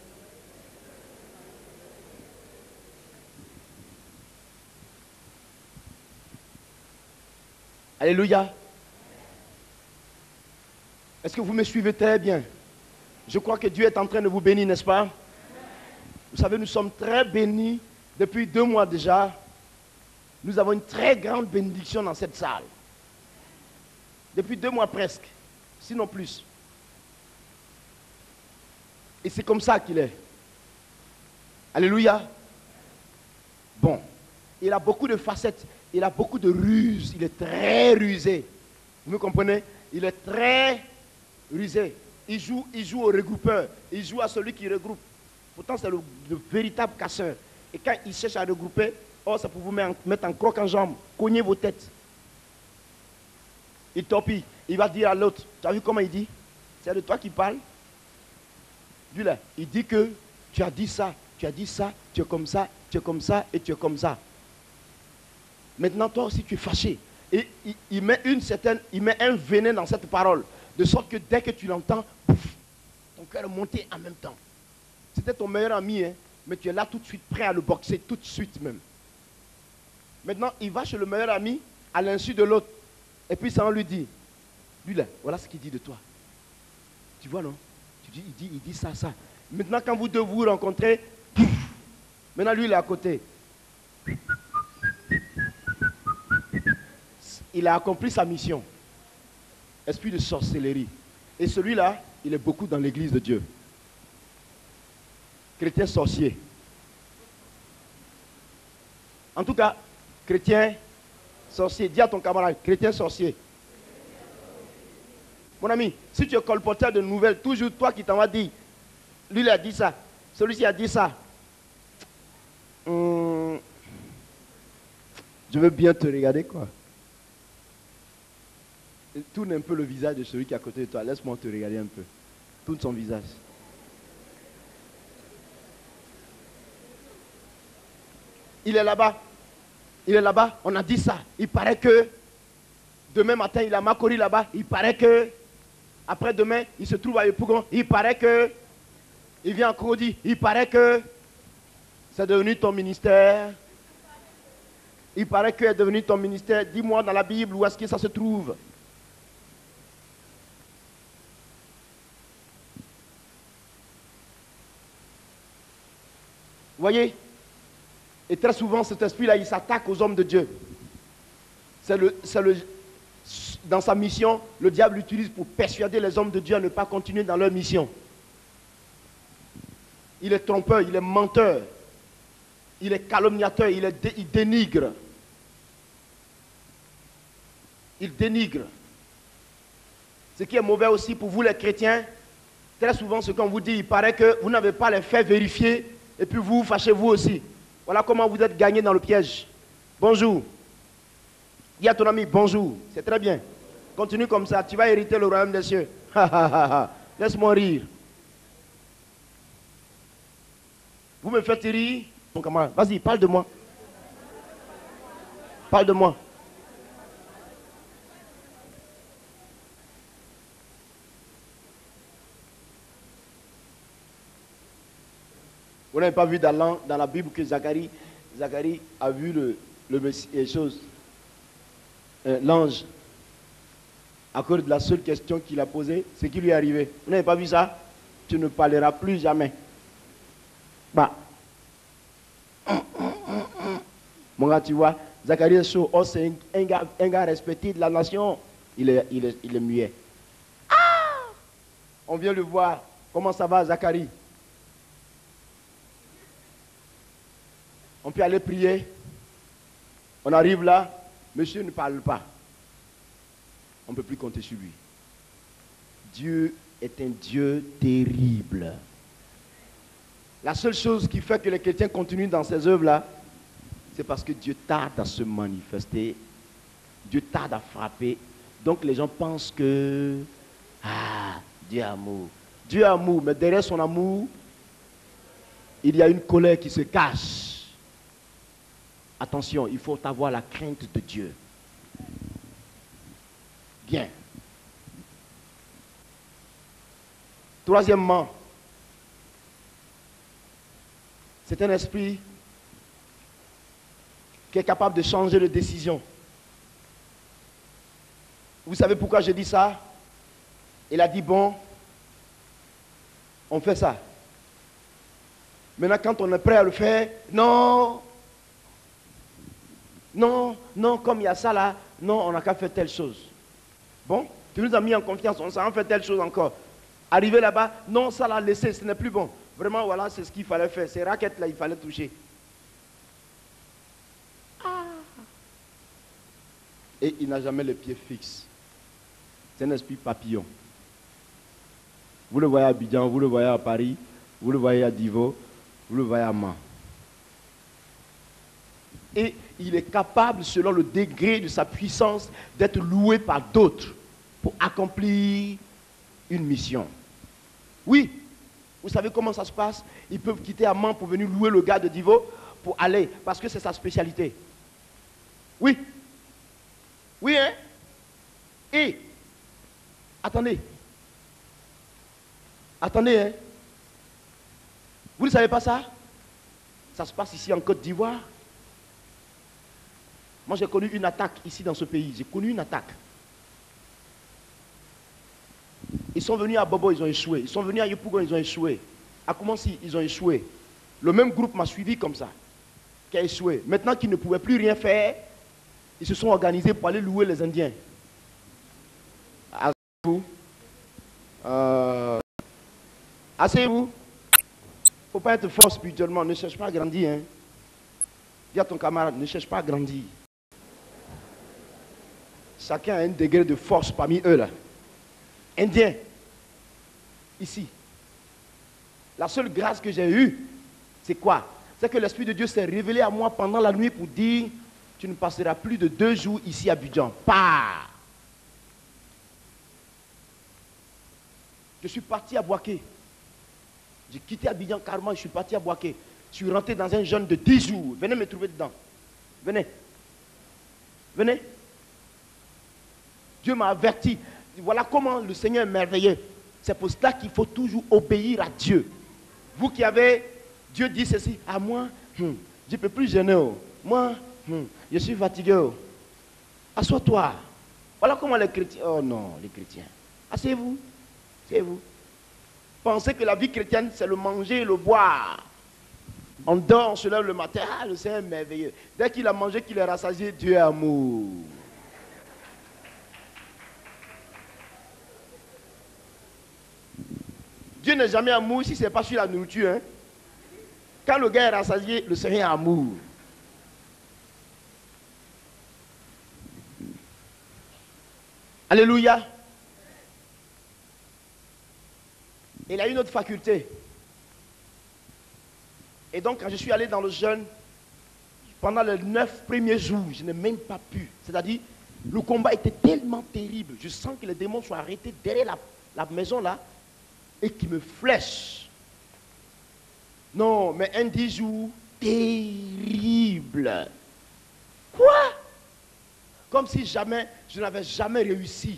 Alléluia. Est-ce que vous me suivez très bien? Je crois que Dieu est en train de vous bénir, n'est-ce pas? Vous savez, nous sommes très bénis depuis 2 mois déjà. Nous avons une très grande bénédiction dans cette salle. Depuis 2 mois presque, sinon plus. Et c'est comme ça qu'il est. Alléluia. Bon, il a beaucoup de facettes, il a beaucoup de ruses, il est très rusé. Vous me comprenez? Il est très rusé. Il joue au regroupeur, il joue à celui qui regroupe. Pourtant, c'est le véritable casseur. Et quand il cherche à regrouper, oh, c'est pour vous mettre en croc en jambe, cogner vos têtes. Il topille, il va dire à l'autre, tu as vu comment il dit? C'est de toi qui parle. Lui là, il dit que tu as dit ça, tu as dit ça, tu es comme ça, tu es comme ça et tu es comme ça. Maintenant, toi aussi, tu es fâché. Et il met un venin dans cette parole, de sorte que dès que tu l'entends, ton cœur est monté en même temps. C'était ton meilleur ami, hein, mais tu es là tout de suite, prêt à le boxer, tout de suite même. Maintenant, il va chez le meilleur ami, à l'insu de l'autre. Et puis ça, on lui dit, lui là, voilà ce qu'il dit de toi. Tu vois, non? Il dit ça, ça. Maintenant, quand vous deux vous rencontrez, maintenant lui, il est à côté. Il a accompli sa mission. Esprit de sorcellerie. Et celui-là, il est beaucoup dans l'église de Dieu. Chrétien sorcier. En tout cas, chrétien sorcier. Dis à ton camarade, chrétien sorcier. Mon ami, si tu es colporteur de nouvelles, toujours toi qui t'en vas dire, lui il a dit ça, celui-ci a dit ça. Je veux bien te regarder quoi. Et tourne un peu le visage de celui qui est à côté de toi. Laisse-moi te regarder un peu. Tourne son visage. Il est là-bas. Il est là-bas. On a dit ça. Il paraît que demain matin, il a Makori là-bas. Il paraît que après-demain, il se trouve à Yopougon. Il paraît que il vient à Krodi. Il paraît que c'est devenu ton ministère. Il paraît que c'est devenu ton ministère. Dis-moi dans la Bible où est-ce que ça se trouve. Voyez? Et très souvent, cet esprit-là, il s'attaque aux hommes de Dieu. C'est dans sa mission, le diable l'utilise pour persuader les hommes de Dieu à ne pas continuer dans leur mission. Il est trompeur, il est menteur, il est calomniateur, il dénigre. Il dénigre. Ce qui est mauvais aussi pour vous les chrétiens, très souvent ce qu'on vous dit, il paraît que vous n'avez pas les faits vérifiés et puis vous fâchez vous aussi. Voilà comment vous êtes gagné dans le piège. Bonjour. Dis à ton ami bonjour. C'est très bien. Continue comme ça, tu vas hériter le royaume des cieux. Laisse-moi rire. Vous me faites rire, mon camarade. Vas-y, parle de moi. Parle de moi. Vous n'avez pas vu dans la Bible que Zacharie a vu l'ange à cause de la seule question qu'il a posée, ce qui lui est arrivé. Vous n'avez pas vu ça? Tu ne parleras plus jamais. Bah. Mon gars, tu vois, Zacharie est chaud. Oh, c'est un gars respecté de la nation. Il est muet. Ah! On vient le voir. Comment ça va, Zacharie? On peut aller prier. On arrive là. Monsieur ne parle pas. On ne peut plus compter sur lui. Dieu est un Dieu terrible. La seule chose qui fait que les chrétiens continuent dans ces œuvres-là, c'est parce que Dieu tarde à se manifester. Dieu tarde à frapper. Donc les gens pensent que... Ah, Dieu est amour. Dieu est amour, mais derrière son amour, il y a une colère qui se cache. Attention, il faut avoir la crainte de Dieu. Bien. Troisièmement, c'est un esprit qui est capable de changer de décision. Vous savez pourquoi je dis ça? Il a dit, bon, on fait ça. Maintenant, quand on est prêt à le faire, non, comme il y a ça là, non, on n'a qu'à faire telle chose. Bon, tu nous as mis en confiance, on s'en fait telle chose encore. Arrivé là-bas, non, ça l'a laissé, ce n'est plus bon. Vraiment, voilà, c'est ce qu'il fallait faire. Ces raquettes-là, il fallait toucher. Ah. Et il n'a jamais les pieds fixes. C'est un esprit papillon. Vous le voyez à Abidjan, vous le voyez à Paris, vous le voyez à Divo, vous le voyez à Mans. Et il est capable, selon le degré de sa puissance, d'être loué par d'autres pour accomplir une mission. Oui, vous savez comment ça se passe? Ils peuvent quitter Amman pour venir louer le gars de Divo pour aller, parce que c'est sa spécialité. Oui. Oui, hein? Et, attendez, hein? Vous ne savez pas ça? Ça se passe ici en Côte d'Ivoire. Moi, j'ai connu une attaque ici dans ce pays. J'ai connu une attaque. Ils sont venus à Bobo, ils ont échoué. Ils sont venus à Yopougon, ils ont échoué. À Koumansi, ils ont échoué. Le même groupe m'a suivi comme ça, qui a échoué. Maintenant qu'ils ne pouvaient plus rien faire, ils se sont organisés pour aller louer les Indiens. Asseyez-vous. Asseyez-vous. Il ne faut pas être fort spirituellement. Ne cherche pas à grandir. Hein. Dis à ton camarade, ne cherche pas à grandir. Chacun a un degré de force parmi eux là. Indien, ici. La seule grâce que j'ai eue, c'est quoi? C'est que l'Esprit de Dieu s'est révélé à moi pendant la nuit pour dire, tu ne passeras plus de 2 jours ici à Abidjan. Pas. Je suis parti à Boaké. J'ai quitté Abidjan carrément, je suis parti à Boaké. Je suis rentré dans un jeûne de 10 jours. Venez me trouver dedans. Venez. Venez. Dieu m'a averti. Voilà comment le Seigneur est merveilleux. C'est pour cela qu'il faut toujours obéir à Dieu. Vous qui avez, Dieu dit ceci, à moi, je ne peux plus jeûner. Oh. Moi, je suis fatigué. Oh. Assois-toi. Voilà comment les chrétiens, oh non, les chrétiens. Asseyez-vous. Asseyez-vous. Pensez que la vie chrétienne, c'est le manger et le boire. On dort, on se lève le matin, ah, le Seigneur est merveilleux. Dès qu'il a mangé, qu'il est rassasié, Dieu est amour. Dieu n'est jamais amour si ce n'est pas sur la nourriture. Hein. Quand le gars est rassasié, le Seigneur est amour. Alléluia. Il a une autre faculté. Et donc, quand je suis allé dans le jeûne, pendant les 9 premiers jours, je n'ai même pas pu. C'est-à-dire, le combat était tellement terrible. Je sens que les démons sont arrêtés derrière la maison là et qui me flèchent. Non, mais un 10 jours terrible. Quoi? Comme si jamais, je n'avais jamais réussi.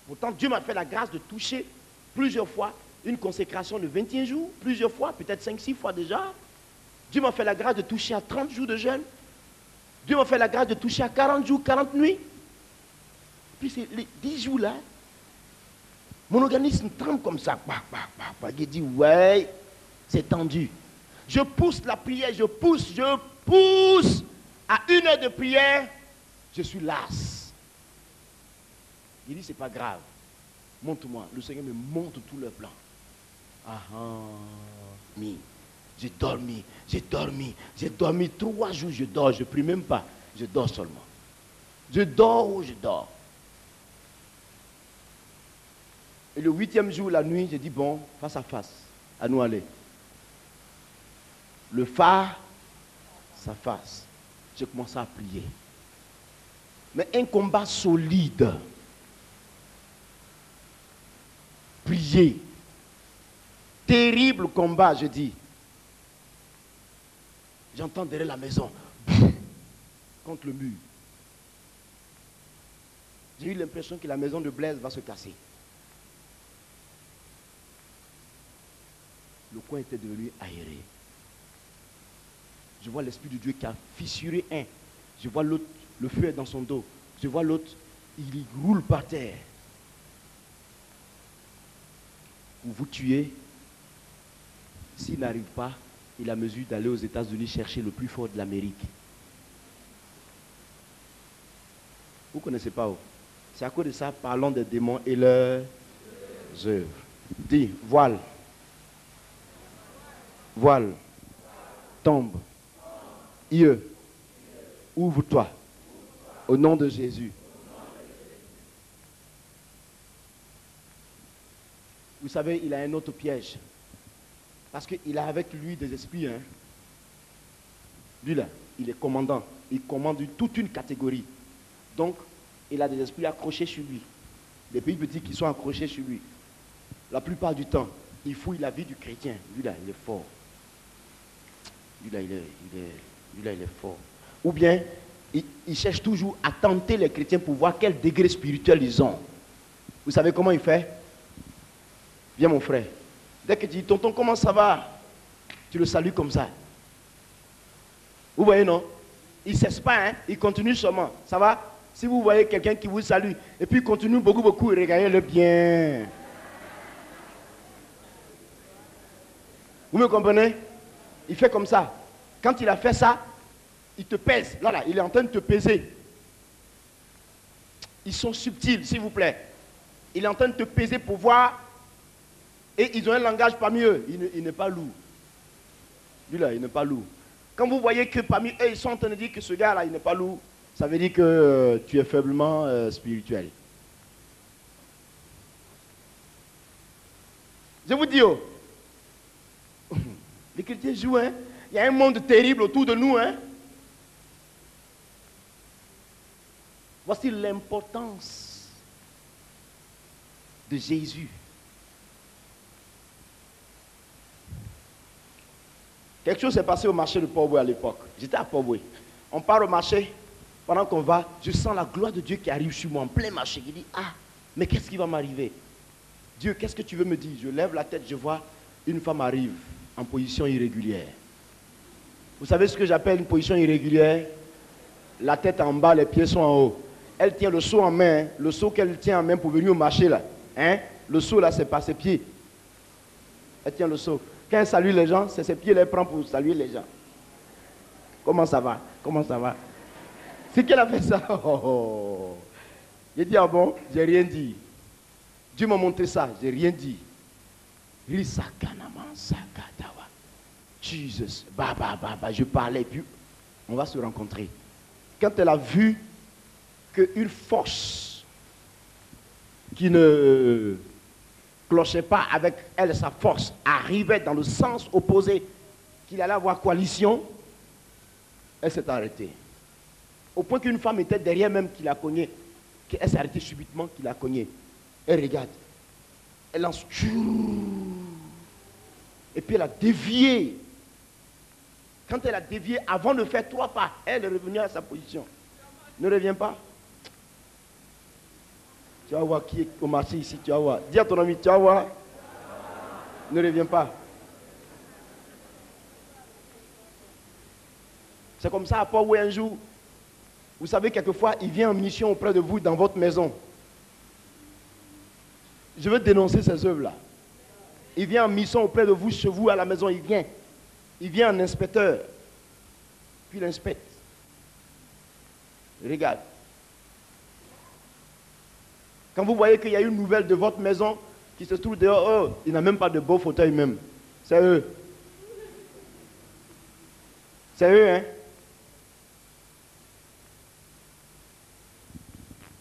Pourtant, Dieu m'a fait la grâce de toucher plusieurs fois une consécration de 21 jours, plusieurs fois, peut-être 5-6 fois déjà. Dieu m'a fait la grâce de toucher à 30 jours de jeûne. Dieu m'a fait la grâce de toucher à 40 jours, 40 nuits. Puis c'est les 10 jours là, mon organisme tremble comme ça. Il dit, ouais, c'est tendu. Je pousse la prière, je pousse. À 1 heure de prière, je suis las. Il dit, c'est pas grave. Montre-moi. Le Seigneur me montre tout le plan. J'ai dormi 3 jours, je dors, je ne prie même pas, je dors seulement. Je dors. Et le 8e jour, la nuit, j'ai dit, bon, face à face, à nous aller. Le face à face, j'ai commencé à prier. Mais un combat solide. Prier. Terrible combat, je dis. J'entends derrière la maison, contre le mur. J'ai eu l'impression que la maison de Blaise va se casser. Le coin était devenu aéré. Je vois l'Esprit de Dieu qui a fissuré un. Je vois l'autre, le feu est dans son dos. Je vois l'autre, il roule par terre. Pour vous tuer, s'il n'arrive pas, il a mesure d'aller aux États-Unis chercher le plus fort de l'Amérique. Vous ne connaissez pas où? C'est à cause de ça, parlons des démons et leurs œuvres. Dis, voile. Voile. Tombe. Yeux. Ouvre-toi. Au nom de Jésus. Vous savez, il a un autre piège. Parce qu'il a avec lui des esprits. Hein. Lui là, il est commandant. Il commande toute une catégorie. Donc, il a des esprits accrochés sur lui. Des pays petits qui sont accrochés sur lui. La plupart du temps, il fouille la vie du chrétien. Lui là, il est fort. Lui là, il est fort. Ou bien, il cherche toujours à tenter les chrétiens pour voir quel degré spirituel ils ont. Vous savez comment il fait? Viens mon frère. Dès que tu dis, tonton, comment ça va? Tu le salues comme ça. Vous voyez, non? Il ne cesse pas, hein? Il continue seulement. Ça va? Si vous voyez quelqu'un qui vous salue, et puis il continue beaucoup, regardez-le bien. Vous me comprenez? Il fait comme ça. Quand il a fait ça, il te pèse. Là, il est en train de te peser. Ils sont subtils, s'il vous plaît. Il est en train de te peser pour voir. Et ils ont un langage parmi eux. Il n'est pas lourd. Lui là, il n'est pas lourd. Quand vous voyez que parmi eux, ils sont en train de dire que ce gars-là, il n'est pas lourd, ça veut dire que tu es faiblement spirituel. Je vous dis, oh, les chrétiens jouent, hein. Il y a un monde terrible autour de nous, hein. Voici l'importance de Jésus. Quelque chose s'est passé au marché de Port-Boué à l'époque. J'étais à Port-Boué. On part au marché, pendant qu'on va, je sens la gloire de Dieu qui arrive sur moi en plein marché. Je dis, ah, mais qu'est-ce qui va m'arriver? Dieu, qu'est-ce que tu veux me dire? Je lève la tête, je vois une femme arrive en position irrégulière. Vous savez ce que j'appelle une position irrégulière? La tête en bas, les pieds sont en haut. Elle tient le seau en main, hein? Le seau qu'elle tient en main pour venir au marché là. Hein? Le seau là, c'est pas ses pieds. Elle tient le seau. Quand elle salue les gens, c'est ses pieds qu'elle prend pour saluer les gens. Comment ça va? Comment ça va? C'est qu'elle a fait ça. J'ai dit, ah bon? J'ai rien dit. Dieu m'a montré ça, j'ai rien dit. Jesus, je parlais, puis on va se rencontrer. Quand elle a vu qu'une force qui ne clochait pas avec elle, sa force, arrivait dans le sens opposé, qu'il allait avoir coalition, elle s'est arrêtée. Au point qu'une femme était derrière même qui l'a cogné, qu'elle s'est arrêtée subitement, qui l'a cogné. Elle regarde. Elle lance. Et puis elle a dévié. Quand elle a dévié, avant de faire 3 pas, elle est revenue à sa position. Ne reviens pas. Tu vas voir qui est au marché ici, tu vas voir. Dis à ton ami, tu vas voir. Ne reviens pas. C'est comme ça à Port où un jour, vous savez, quelquefois, il vient en mission auprès de vous dans votre maison. Je veux dénoncer ces œuvres-là. Il vient en mission auprès de vous, chez vous, à la maison, il vient. Il vient en inspecteur. Puis il inspecte. Regarde. Quand vous voyez qu'il y a une nouvelle de votre maison qui se trouve dehors, oh, il n'a même pas de beau fauteuil même. C'est eux. C'est eux, hein.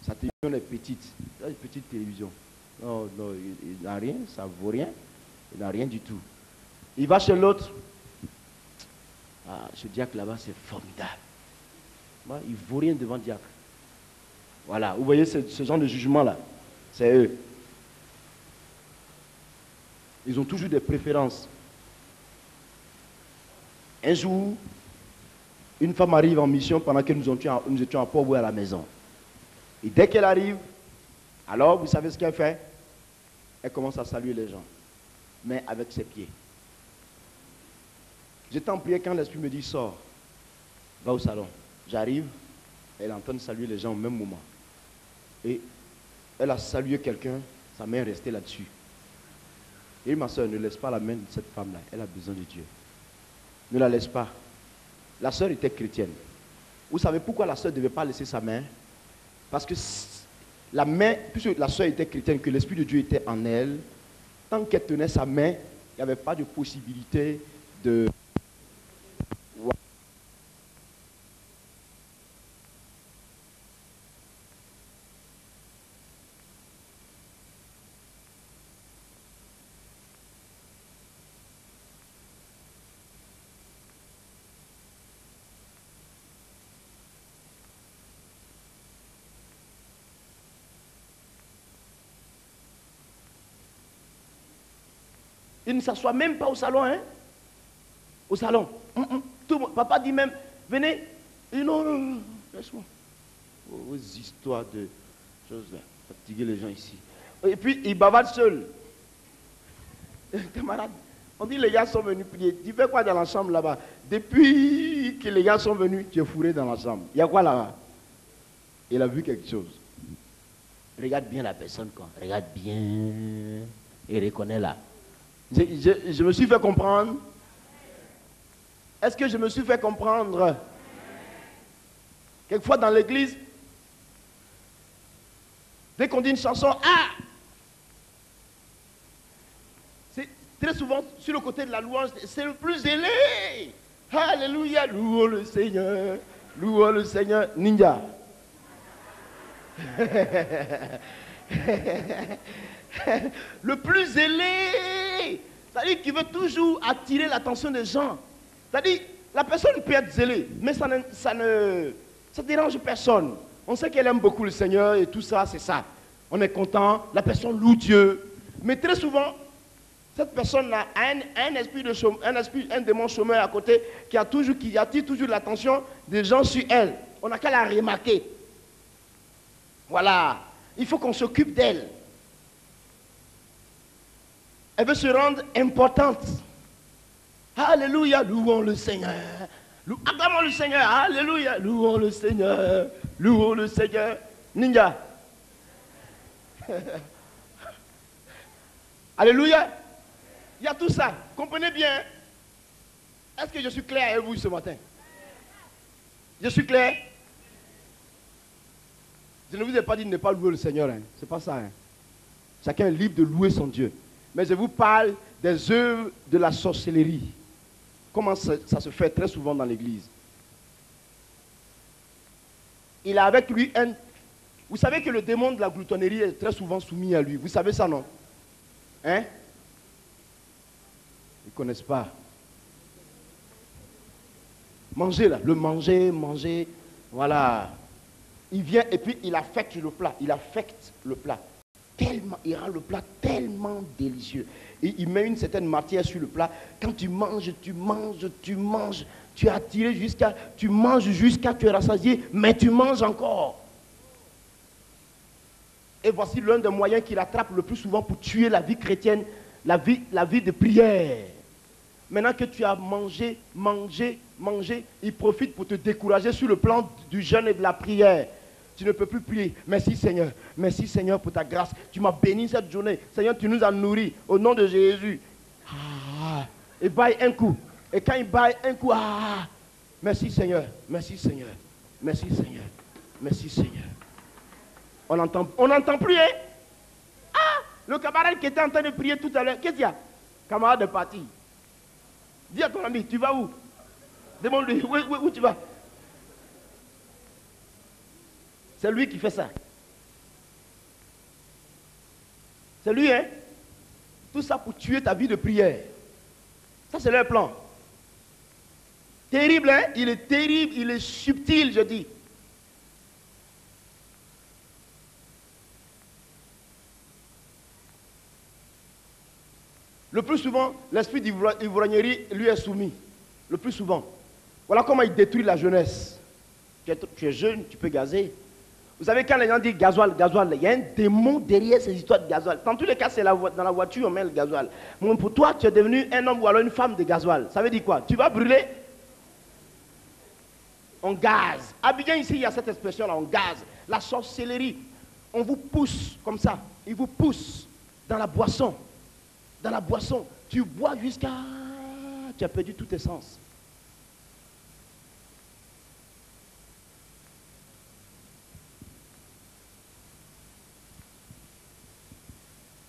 Sa télévision est petite. C'est une petite télévision. Non, non, il n'a rien, ça ne vaut rien. Il n'a rien du tout. Il va chez l'autre. Ah, ce diacre là-bas, c'est formidable. Moi, il ne vaut rien devant le diacre. Voilà, vous voyez ce genre de jugement-là. C'est eux. Ils ont toujours des préférences. Un jour, une femme arrive en mission pendant que nous étions à Port-Boué à la maison. Et dès qu'elle arrive, alors vous savez ce qu'elle fait? Elle commence à saluer les gens, mais avec ses pieds. J'étais en prière quand l'Esprit me dit sors, va au salon. J'arrive, elle est en train de saluer les gens au même moment. Et elle a salué quelqu'un, sa main est restée là-dessus. Et ma soeur, ne laisse pas la main de cette femme-là, elle a besoin de Dieu. Ne la laisse pas. La soeur était chrétienne. Vous savez pourquoi la soeur ne devait pas laisser sa main? Parce que la main, puisque la soeur était chrétienne, que l'Esprit de Dieu était en elle, tant qu'elle tenait sa main, il n'y avait pas de possibilité de... Il ne s'assoit même pas au salon, hein? Au salon. Tout, papa dit même, venez. Et non, non, non, laisse-moi. Aux histoires de choses là. Fatiguer les gens ici. Et puis, il bavarde seul. Camarade, on dit les gars sont venus prier. Tu fais quoi dans la chambre là-bas? Depuis que les gars sont venus, tu es fourré dans la chambre. Il y a quoi là-bas? Il a vu quelque chose. Regarde bien la personne, quoi. Regarde bien. Et reconnais là. Je me suis fait comprendre. Est-ce que je me suis fait comprendre? Quelquefois dans l'église, dès qu'on dit une chanson, ah! C'est très souvent sur le côté de la louange, c'est le plus zélé. Alléluia, louons le Seigneur, louons le Seigneur. Ninja. Le plus zélé, c'est-à-dire qu'il veut toujours attirer l'attention des gens. C'est-à-dire, la personne peut être zélée, mais ça ne dérange personne. On sait qu'elle aime beaucoup le Seigneur et tout ça, c'est ça. On est content, la personne loue Dieu. Mais très souvent, cette personne-là a un démon chômeur à côté qui attire toujours l'attention des gens sur elle. On n'a qu'à la remarquer. Voilà. Il faut qu'on s'occupe d'elle. Elle veut se rendre importante. Alléluia, louons le Seigneur. Acclamons le Seigneur. Alléluia, louons le Seigneur. Louons le Seigneur. Ninja. Alléluia. Il y a tout ça. Comprenez bien. Est-ce que je suis clair avec vous ce matin? Je suis clair? Je ne vous ai pas dit de ne pas louer le Seigneur. Hein. Ce n'est pas ça. Hein. Chacun est libre de louer son Dieu. Mais je vous parle des œuvres de la sorcellerie. Comment ça se fait très souvent dans l'église. Il a avec lui un... Vous savez que le démon de la gloutonnerie est très souvent soumis à lui. Vous savez ça, non? Hein? Ils ne connaissent pas. Manger là, le manger, voilà. Il vient et puis il affecte le plat. Il affecte le plat. Tellement, il rend le plat tellement délicieux. Et il met une certaine matière sur le plat. Quand tu manges, tu es attiré jusqu'à, tu manges jusqu'à tu es rassasié, mais tu manges encore. Et voici l'un des moyens qu'il attrape le plus souvent pour tuer la vie chrétienne, la vie de prière. Maintenant que tu as mangé, il profite pour te décourager sur le plan du jeûne et de la prière. Tu ne peux plus prier. Merci Seigneur pour ta grâce. Tu m'as béni cette journée. Seigneur, tu nous as nourris au nom de Jésus. Ah, il baille un coup. Et quand il baille un coup, ah, merci Seigneur. On n'entend plus, hein? Ah, le camarade qui était en train de prier tout à l'heure, qu'est-ce qu'il y a? Camarade est parti. Dis à ton ami, tu vas où? Demande-lui, où tu vas? C'est lui qui fait ça. C'est lui, hein? Tout ça pour tuer ta vie de prière. Ça, c'est leur plan. Terrible, hein? Il est terrible, il est subtil, je dis. Le plus souvent, l'esprit d'ivrognerie lui est soumis. Le plus souvent. Voilà comment il détruit la jeunesse. Tu es jeune, tu peux gazer. Vous savez, quand les gens disent gasoil, il y a un démon derrière ces histoires de gasoil. Dans tous les cas, c'est dans la voiture, on met le gasoil. Mais pour toi, tu es devenu un homme ou alors une femme de gasoil. Ça veut dire quoi? Tu vas brûler? On gaz. À Abidjan, ici, il y a cette expression-là, on gaz. La sorcellerie, on vous pousse comme ça. Il vous pousse dans la boisson. Dans la boisson, tu bois jusqu'à... Tu as perdu tous tes sens.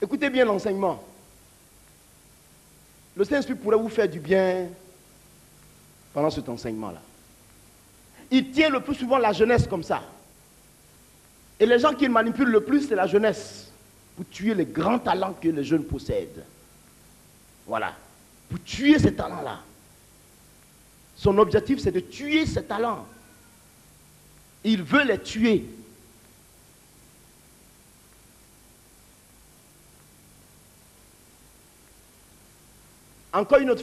Écoutez bien l'enseignement. Le Saint-Esprit pourrait vous faire du bien pendant cet enseignement-là. Il tient le plus souvent la jeunesse comme ça. Et les gens qui manipulent le plus, c'est la jeunesse. Pour tuer les grands talents que les jeunes possèdent. Voilà. Pour tuer ces talents-là. Son objectif, c'est de tuer ces talents. Il veut les tuer. Encore une autre